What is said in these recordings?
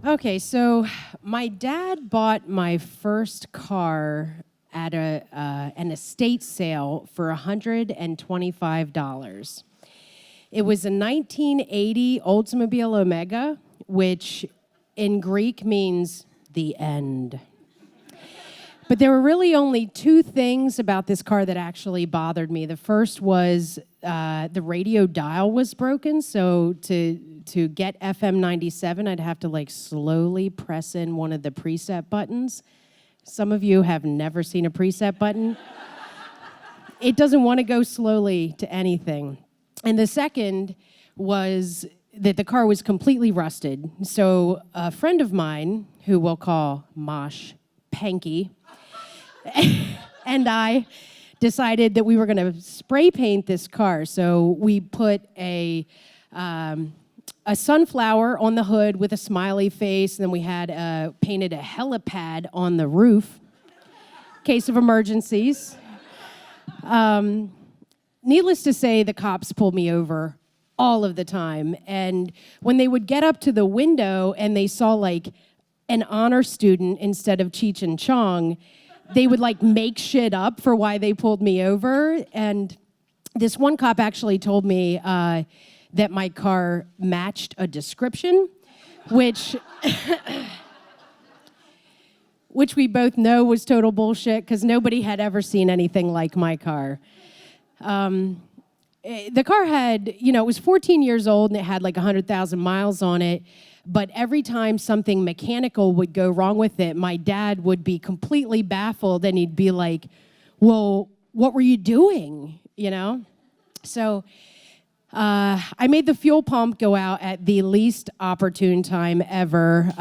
Okay, so my dad bought my first car at an estate sale for $125. It was a 1980 Oldsmobile Omega, which in Greek means the end. But there were really only two things about this car that actually bothered me. The first was the radio dial was broken, so to get FM 97, I'd have to slowly press in one of the preset buttons. Some of you have never seen a preset button. It doesn't want to go slowly to anything. And the second was that the car was completely rusted. So a friend of mine, who we'll call Mosh Panky, and I decided that we were going to spray paint this car. So we put a sunflower on the hood with a smiley face, and then we had painted a helipad on the roof, in case of emergencies. Needless to say, the cops pulled me over all of the time. And when they would get up to the window and they saw an honor student instead of Cheech and Chong, they would make shit up for why they pulled me over. And this one cop actually told me that my car matched a description, which we both know was total bullshit because nobody had ever seen anything like my car. The car had, it was 14 years old and it had 100,000 miles on it. But every time something mechanical would go wrong with it, my dad would be completely baffled and he'd be like, well, what were you doing? So I made the fuel pump go out at the least opportune time ever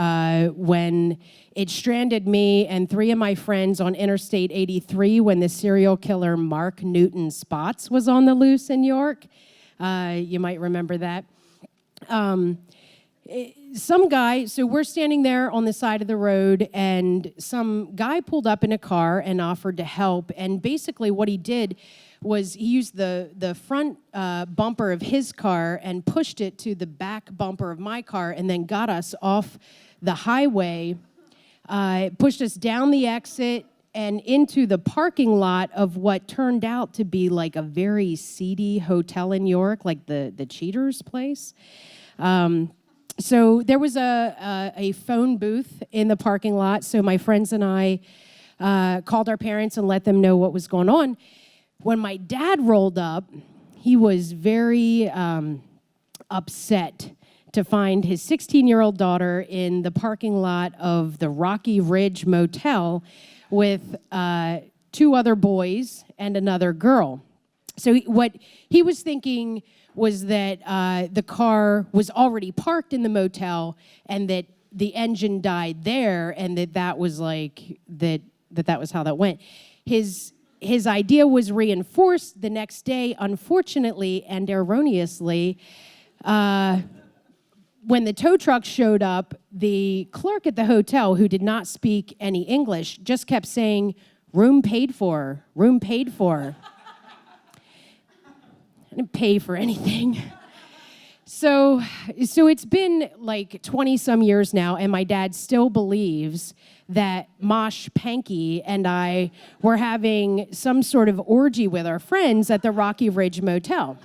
when it stranded me and three of my friends on Interstate 83 when the serial killer Mark Newton Spots was on the loose in York. You might remember that. Some guy, so we're standing there on the side of the road, and some guy pulled up in a car and offered to help. And basically what he did was he used the front bumper of his car and pushed it to the back bumper of my car and then got us off the highway, pushed us down the exit and into the parking lot of what turned out to be a very seedy hotel in York, the Cheaters place. So there was a phone booth in the parking lot, so my friends and I called our parents and let them know what was going on. When my dad rolled up, he was very upset to find his 16-year-old daughter in the parking lot of the Rocky Ridge Motel with two other boys and another girl. So what he was thinking was that the car was already parked in the motel and that the engine died there and that was that was how that went. His idea was reinforced the next day, unfortunately and erroneously. When the tow truck showed up, the clerk at the hotel, who did not speak any English, just kept saying, "Room paid for, room paid for." I didn't pay for anything. So it's been 20-some years now, and my dad still believes that Mosh Panky and I were having some sort of orgy with our friends at the Rocky Ridge Motel.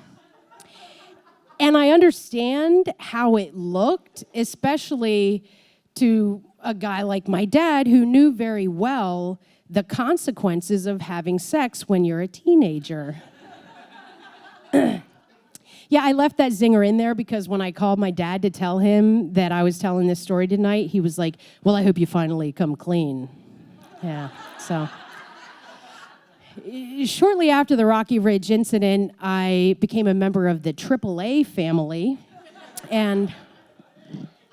And I understand how it looked, especially to a guy like my dad who knew very well the consequences of having sex when you're a teenager. Yeah, I left that zinger in there because when I called my dad to tell him that I was telling this story tonight, he was like, "Well, I hope you finally come clean." Yeah, so. Shortly after the Rocky Ridge incident, I became a member of the AAA family. And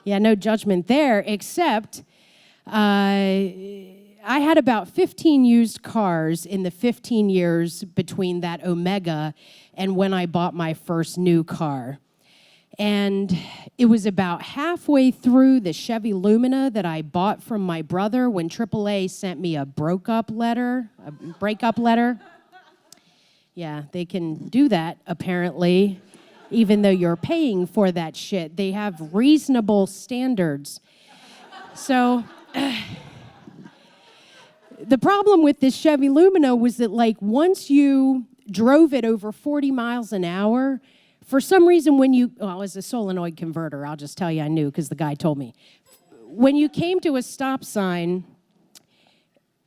yeah, no judgment there, except I had about 15 used cars in the 15 years between that Omega and when I bought my first new car. And it was about halfway through the Chevy Lumina that I bought from my brother when AAA sent me a breakup letter. Yeah, they can do that, apparently, even though you're paying for that shit. They have reasonable standards. So the problem with this Chevy Lumina was that, like, once you drove it over 40 miles an hour, for some reason well, as a solenoid converter, I'll just tell you I knew because the guy told me. When you came to a stop sign,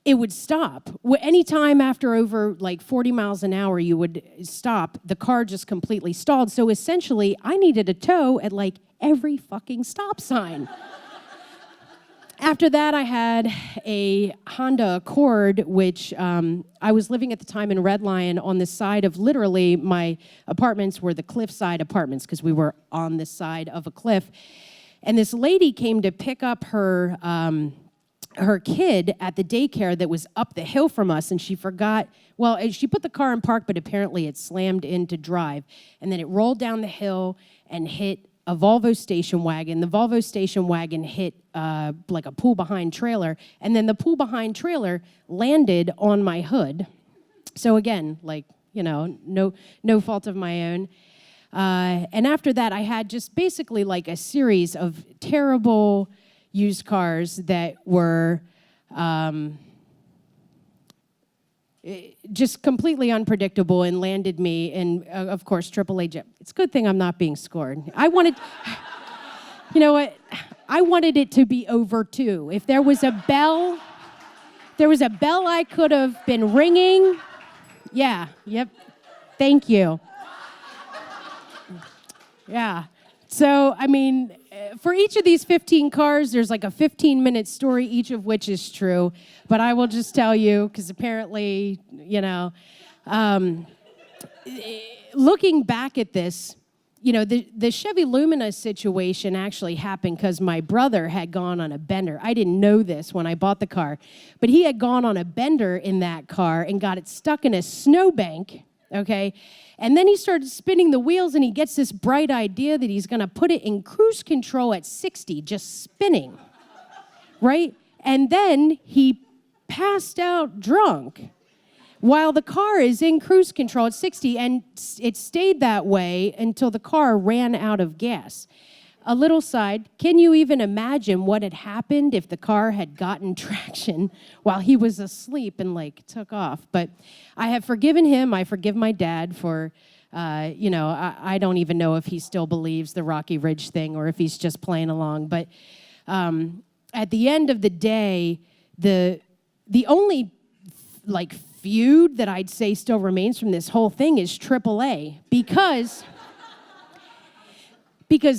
it would stop. Anytime after over like 40 miles an hour you would stop, the car just completely stalled. So essentially, I needed a tow at like every fucking stop sign. After that, I had a Honda Accord, which I was living at the time in Red Lion on the side of, literally, my apartments were the cliffside apartments because we were on the side of a cliff. And this lady came to pick up her kid at the daycare that was up the hill from us, and she forgot, well, she put the car in park, but apparently it slammed into drive. And then it rolled down the hill and hit a Volvo station wagon. The Volvo station wagon hit like a pull-behind trailer, and then the pull-behind trailer landed on my hood. So again, like, you know, no fault of my own. And after that, I had just basically like a series of terrible used cars that were just completely unpredictable and landed me in, of course, AAA jet. It's a good thing I'm not being scored. You know what? I wanted it to be over too. If there was a bell I could have been ringing. Yeah, yep. Thank you. Yeah. So, I mean, for each of these 15 cars, there's like a 15-minute story, each of which is true. But I will just tell you, because apparently, you know, looking back at this, you know, the Chevy Lumina situation actually happened because my brother had gone on a bender. I didn't know this when I bought the car, but he had gone on a bender in that car and got it stuck in a snowbank, okay? And then he started spinning the wheels, and he gets this bright idea that he's going to put it in cruise control at 60, just spinning, right? And then he passed out drunk while the car is in cruise control at 60, and it stayed that way until the car ran out of gas. A little side, can you even imagine what had happened if the car had gotten traction while he was asleep and, like, took off? But I have forgiven him. I forgive my dad for, you know, I don't even know if he still believes the Rocky Ridge thing or if he's just playing along. But at the end of the day, the only, like, feud that I'd say still remains from this whole thing is AAA, because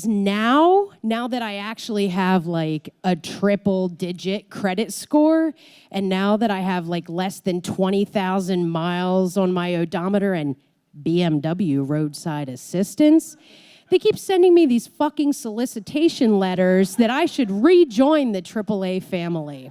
now that I actually have like a triple-digit credit score, and now that I have like less than 20,000 miles on my odometer and BMW roadside assistance, they keep sending me these fucking solicitation letters that I should rejoin the AAA family.